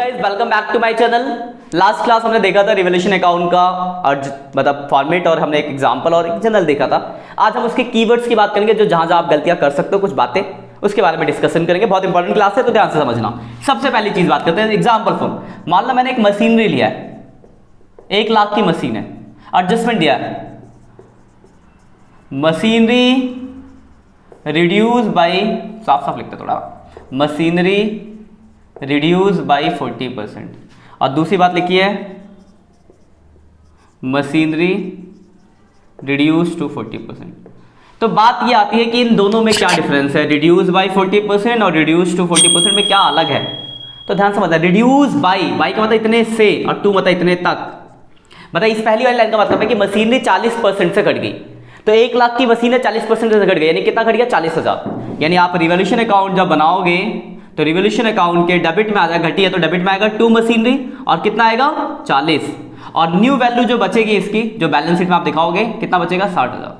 Guys, welcome back to my channel. Last class हमने देखा था रिवोल्यूशन अकाउंट का और मतलब फॉर्मेट, और हमने एक एग्जांपल और एक जनरल देखा था। आज हम उसके कीवर्ड्स की बात करेंगे, जो जहां जहां आप गलतियां कर सकते हो, कुछ बातें उसके बारे में डिस्कशन करेंगे। बहुत इंपॉर्टेंट क्लास है, तो ध्यान से समझना। सबसे पहली चीज बात करते हैं एग्जाम्पल फॉर्म। मान लो मैंने एक मशीनरी लिया है, 1 लाख की मशीन है, एडजस्टमेंट दिया है, मशीनरी रिड्यूस बाई, साफ साफ लिखते थोड़ा, मशीनरी रिड्यूस बाई 40%। और दूसरी बात लिखी है मशीनरी रिड्यूस टू 40%। तो बात ये आती है कि इन दोनों में क्या डिफरेंस है, रिड्यूस बाई 40% और रिड्यूस टू 40% में क्या अलग है। तो ध्यान से मतलब रिड्यूस बाई का मतलब इतने से, और टू मतलब इतने तक। मतलब इस पहली वाली लाइन का मतलब है कि मशीनरी 40% से घट गई। तो 1 लाख की मशीन है, 40% से घट गई, यानी कितना घट गया, 40,000। यानी आप रिवोल्यूशन अकाउंट जब बनाओगे तो रिवोल्यूशन अकाउंट के डेबिट में आ जाएगा, घटी है तो डेबिट में आएगा 2 मशीनरी, और कितना आएगा 40। और न्यू वैल्यू जो बचेगी इसकी, जो बैलेंस शीट में आप दिखाओगे, कितना बचेगा, 60,000।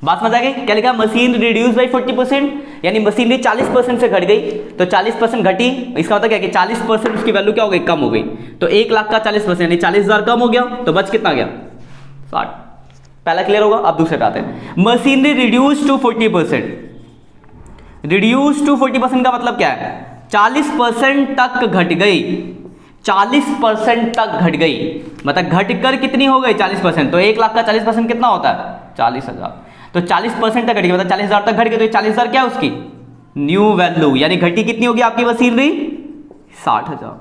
बात समझ आ गई? क्या लिखा, मशीन रिड्यूस बाई 40%, यानी मशीनरी 40% से घट गई। तो 40% घटी, इसका मतलब क्या कि 40% उसकी वैल्यू क्या हो गई, कम हो गई। तो 1 लाख का 40% यानी 40,000 कम हो गया, तो बच कितना गया, 60। पहला क्लियर होगा। अब दूसरे पे आते हैं, machinery reduce to 40%। Reduce to 40% का मतलब क्या है, 40% तक घट गई, 40% तक घट गई, मतलब घट कर कितनी हो गई, 40%। तो 1 लाख का 40% कितना होता है, 40,000। तो 40% तक घट गई, मतलब 40,000 तक घट गई, तो 40,000 क्या है उसकी न्यू वैल्यू, यानी घटी कितनी होगी आपकी मशीनरी, 60,000।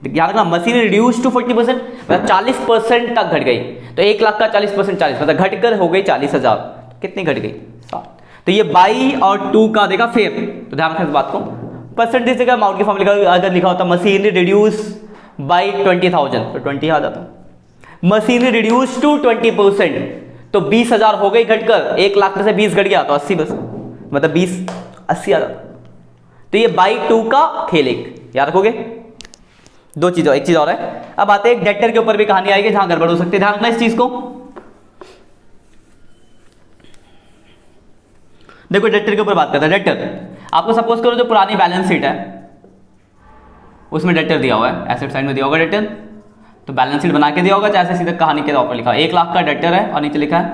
याद रखना, मशीनरी रिड्यूस टू 40%, मतलब 40% तक घट गई। तो 1 लाख का 40%, 40 मतलब घट कर हो गई 40,000। कितनी घट गई, 60। तो ये बाई और 2 का देगा फेयर। तो ध्यान रखना इस बात को। परसेंटेज का अमाउंट की फॉर्म लिखा, अगर लिखा होता मशीनरी रिड्यूस बाई 20,000 तो 20 आ जाता। मशीनरी रिड्यूस टू 20%, तो 20,000 हो गई घटकर, 1 लाख में से 20 घट गया तो 80, बस मतलब 20 80 आ जाता। तो ये बाई 2 का खेल एक याद रखोगे। दो चीज, एक चीज और है। अब आते हैं डेटर के ऊपर भी कहानी आएगी जहां गड़बड़ हो सकती है, ध्यान रखना इस चीज को। देखो डेटर के ऊपर बात करते हैं। डेटर आपको सपोज करो जो पुरानी बैलेंस शीट है उसमें डेटर दिया हुआ है, एसेट साइड में दिया होगा डेटर, तो बैलेंस शीट बना के दिया होगा, जैसे सीधे कहानी के ऊपर लिखा 1 लाख का डेटर है और नीचे लिखा है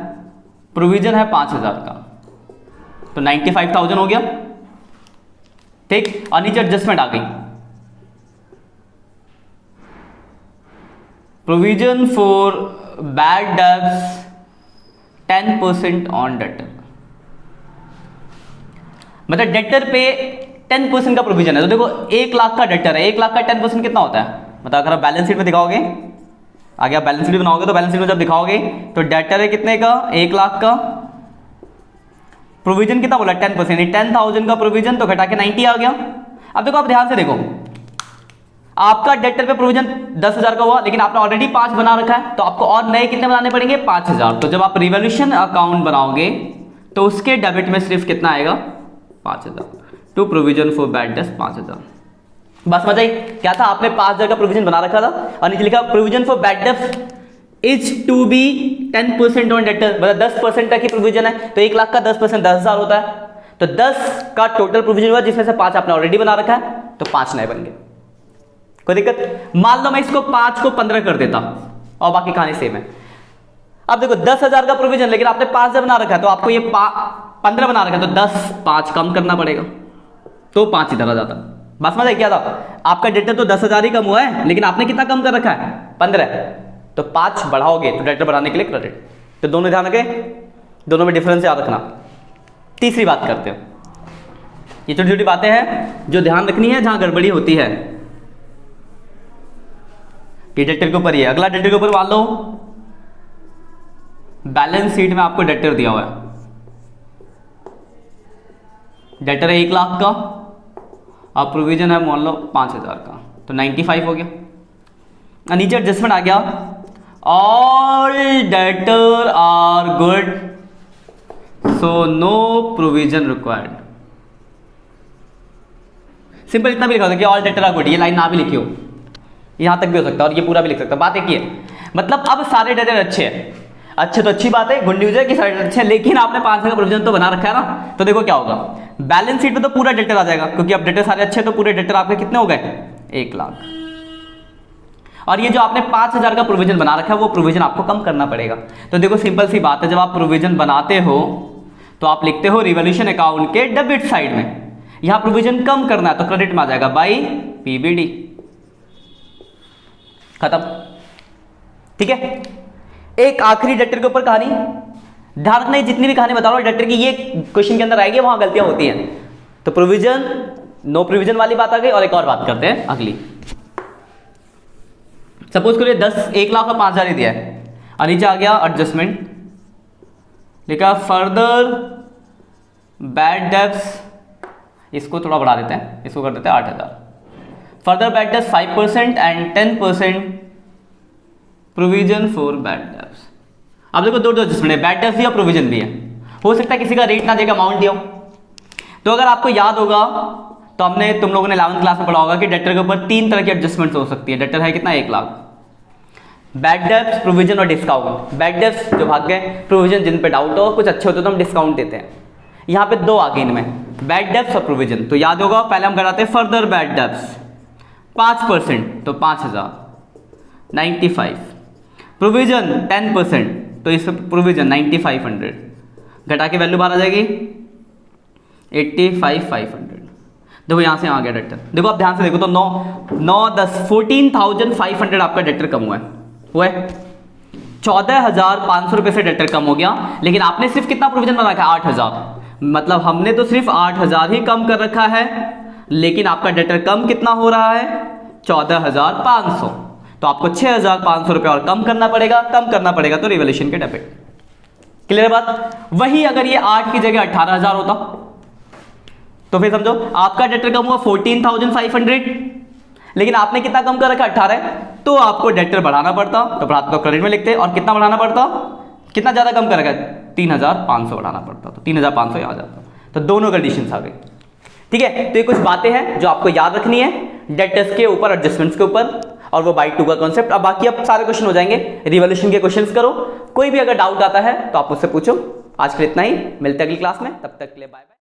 प्रोविजन है 5,000 का, तो 95,000 हो गया, ठीक। और नीचे एडजस्टमेंट आ गई, provision for bad debts 10% on debtor. मतलब डेटर पे 10% का प्रोविजन है। तो देखो 1 लाख का डेटर है, 1 लाख का 10% कितना होता है, मतलब अगर आप बैलेंस शीट में दिखाओगे, आगे आप बैलेंस शीट बनाओगे तो बैलेंस शीट में जब दिखाओगे तो डेटर है कितने का, 1 लाख का, प्रोविजन कितना बोला 10%, 10,000 का प्रोविजन, तो घटा के 90 आ गया। अब देखो आप ध्यान से देखो, आपका डेटर पे प्रोविजन 10,000 का हुआ, लेकिन आपने ऑलरेडी 5 बना रखा है, तो आपको और नए कितने बनाने पड़ेंगे, 5,000। तो जब आप रिवोल्यूशन अकाउंट बनाओगे तो उसके डेबिट में सिर्फ कितना आएगा, 5,000 to provision for bad debts 5,000। बस समझ आई? क्या था, आपने 5,000 का प्रोविजन बना रखा था और नीचे लिखा provision for bad debts is to be 10% on debtor, मतलब 10% तक ही प्रोविजन है। तो 1 लाख का 10% 10,000 होता है, तो 10 का टोटल प्रोविजन हुआ, जिसमें से 5 आपने ऑलरेडी बना रखा है, तो 5 नए बन गए। कोई दिक्कत? मान लो मैं इसको 5 को 15 कर देता और बाकी कहानी सेम है। अब देखो 10,000 का प्रोविजन, लेकिन आपने 5 बना रखा है, तो आपको ये 15 बना रखा है, तो 10 5 कम करना पड़ेगा, तो 5 इधर आ जाता। बस समझ क्या था, आपका डेटर तो 10,000 ही कम हुआ है, लेकिन आपने कितना कम कर रखा है, 15, तो 5 बढ़ाओगे तो डेटर बढ़ाने के लिए क्रेडिट। तो दोनों ध्यान रखें, दोनों में डिफरेंस याद रखना। तीसरी बात करते हैं, ये छोटी छोटी बातें हैं जो ध्यान रखनी है जहां गड़बड़ी होती है। ये डेटर के ऊपर ही है। अगला डेटर के ऊपर मान लो बैलेंस शीट में आपको डेटर दिया हुआ है, डेटर है 1 लाख का और प्रोविजन है मान लो 5,000 का, तो 95 हो गया। नीचे एडजस्टमेंट आ गया, all debtor are good so no provision required. Simple इतना भी लिखा होता है कि ऑल डेटर आर गुड, ये लाइन ना भी लिखी हो, यहां तक भी हो सकता है और ये पूरा भी लिख सकता है। बात एक ही है, मतलब अब सारे डेटर अच्छे हैं, अच्छे तो अच्छी बात है, गुड न्यूज है कि सारे अच्छे हैं, लेकिन आपने 5 का प्रोविजन तो बना रखा है ना। तो देखो क्या होगा, बैलेंस शीट में तो पूरा डेटर आ जाएगा, क्योंकि अब डेटर सारे अच्छे हैं, तो पूरे डेटर आपके कितने हो गए, 1 लाख। और ये जो आपने 5,000 का प्रोविजन बना रखा है वो प्रोविजन आपको कम करना पड़ेगा। तो देखो सिंपल सी बात है, जब आप प्रोविजन बनाते हो तो आप लिखते हो रिवॉल्यूशन अकाउंट के डेबिट साइड में, यहां प्रोविजन कम करना है तो क्रेडिट में आ जाएगा बाई पीबीडी, खत्म। ठीक है। एक आखिरी डेटर के ऊपर कहानी, ध्यान रखना जितनी भी कहानी बता रहा हूं डेटर की ये क्वेश्चन के अंदर आएगी, वहां गलतियां होती हैं। तो प्रोविजन नो प्रोविजन वाली बात आ गई। और एक और बात करते हैं अगली। सपोज करिए 1 लाख और 5,000 ही दिया है और नीचे आ गया एडजस्टमेंट, लिखा फर्दर बैड डेब्ट्स, इसको थोड़ा बढ़ा देते हैं, इसको कर देते हैं 8,000। Further bad debts 5% and 10% provision for bad debts. अब देखो दो एडजस्टमेंट है, बैड डेब्ट्स भी और प्रोविजन भी है। हो सकता है किसी का रेट ना देगा अमाउंट दिया हो। तो अगर आपको याद होगा तो हमने तुम लोगों ने 11th क्लास में पढ़ा होगा कि डेटर के ऊपर 3 तरह की एडजस्टमेंट्स हो सकती है। डेटर है कितना 1 लाख, बैड डेब्ट्स, प्रोविजन और डिस्काउंट। बैड डेब्ट्स जो भाग गए, प्रोविजन जिन पे डाउट हो, कुछ अच्छे होते तो हम डिस्काउंट देते हैं। यहाँ पे 2 आ गए इनमें, बैड डेब्ट्स और प्रोविजन। तो याद होगा पहले हम कराते हैं फर्दर बैड डेब्ट्स 5% तो 5,000 95, प्रोविजन 10% तो इस प्रोविजन 9,500, घटा के वैल्यू बाहर आ जाएगी 85,500। देखो यहाँ से आ गया डेटर। देखो आप ध्यान से देखो तो 14,500 आपका डेटर कम हुआ है 14,500 रुपए से डेटर कम हो गया। लेकिन आपने सिर्फ कितना प्रोविजन बना रखा है 8,000, मतलब हमने तो सिर्फ 8,000 ही कम कर रखा है, लेकिन आपका डेटर कम कितना हो रहा है 14,500। तो आपको 6,500 रुपए और कम करना पड़ेगा तो रिवॉल्यूशन के डेबिट। क्लियर बात। वही अगर ये 8 की जगह 18,000 होता तो फिर समझो आपका डेटर कम हुआ 14,500, लेकिन आपने कितना कम कर रखा 18, तो आपको डेटर बढ़ाना पड़ता, तो बढ़ाते तो क्रेडिट में लिखते। और कितना बढ़ाना पड़ता, कितना ज्यादा कम कर रखा 3,500 बढ़ाना पड़ता, तो 3,500 यहाँ जाता। तो दोनों कंडीशंस आ गई। ठीक है। तो ये कुछ बातें हैं जो आपको याद रखनी है डेटर्स के ऊपर, एडजस्टमेंट्स के ऊपर, और वो बाई 2 का कॉन्सेप्ट। अब बाकी अब सारे क्वेश्चन हो जाएंगे, रिवॉल्यूशन के क्वेश्चंस करो। कोई भी अगर डाउट आता है तो आप मुझसे पूछो। आज के लिए इतना ही, मिलते हैं अगली क्लास में, तब तक के लिए बाय बाय।